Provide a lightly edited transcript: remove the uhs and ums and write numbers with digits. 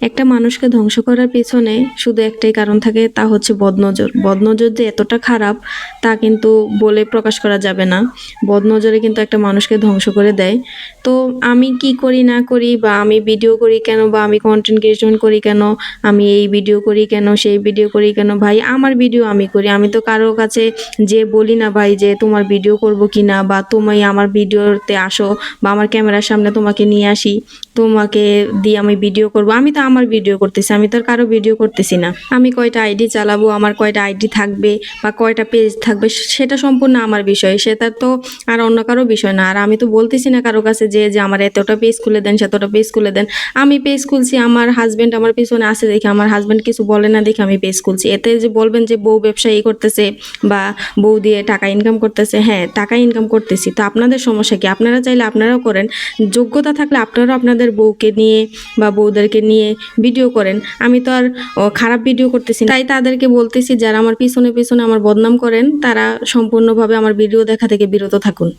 একটা মানুষকে ধ্বংস করার পেছনে শুধু একটাই কারণ থাকে, তা হচ্ছে বদনজর। বদনজর যে এতটা খারাপ তা কিন্তু বলে প্রকাশ করা যাবে না। বদনজরে কিন্তু একটা মানুষকে ধ্বংস করে দেয়। তো আমি কি করি না করি, বা আমি ভিডিও করি কেন, বা আমি কন্টেন্ট ক্রিয়েশন করি কেন, আমি এই ভিডিও করি কেন, সেই ভিডিও করি কেন, ভাই আমার ভিডিও আমি করি। আমি তো কারো কাছে যে বলি না ভাই যে তোমার ভিডিও করব কিনা, বা তুমি আমার ভিডিওতে আসো, বা আমার ক্যামেরার সামনে তোমাকে নিয়ে আসি, তোমাকে দিয়ে আমি ভিডিও করব। আমি তো আমার ভিডিও করতেছি, আমি তো আর কারো ভিডিও করতেছি না। আমি কয়টা আইডি চালাবো, আমার কয়টা আইডি থাকবে, বা কয়টা পেজ থাকবে, সেটা সম্পূর্ণ আমার বিষয়, সেটা তো আর অন্য কারো বিষয় না। আর আমি তো বলতেছি না কারো কাছে যে আমার এতটা পেজ খুলে দেন, সেতটা পেজ খুলে দেন। আমি পেজ খুলছি, আমার হাজবেন্ড আমার পিছনে আছে দেখে, আমার হাজবেন্ড কিছু বলে না দেখে আমি পেজ খুলছি। এতে যে বলবেন যে বউ ব্যবসায়ী করতেছে বা বউ দিয়ে টাকা ইনকাম করতেছে, হ্যাঁ টাকা ইনকাম করতেছি, তো আপনাদের সমস্যা কি? আপনারা চাইলে আপনারাও করেন, যোগ্যতা থাকলে আপনারাও আপনাদের বউকে নিয়ে বা বউদেরকে নিয়ে ভিডিও করেন। আমি তো আর খারাপ ভিডিও করতেছি না। তাই তাদেরকে বলতেছি যারা আমার পিছনে পিছনে আমার বদনাম করেন, তারা সম্পূর্ণভাবে আমার ভিডিও দেখা থেকে বিরত থাকুন।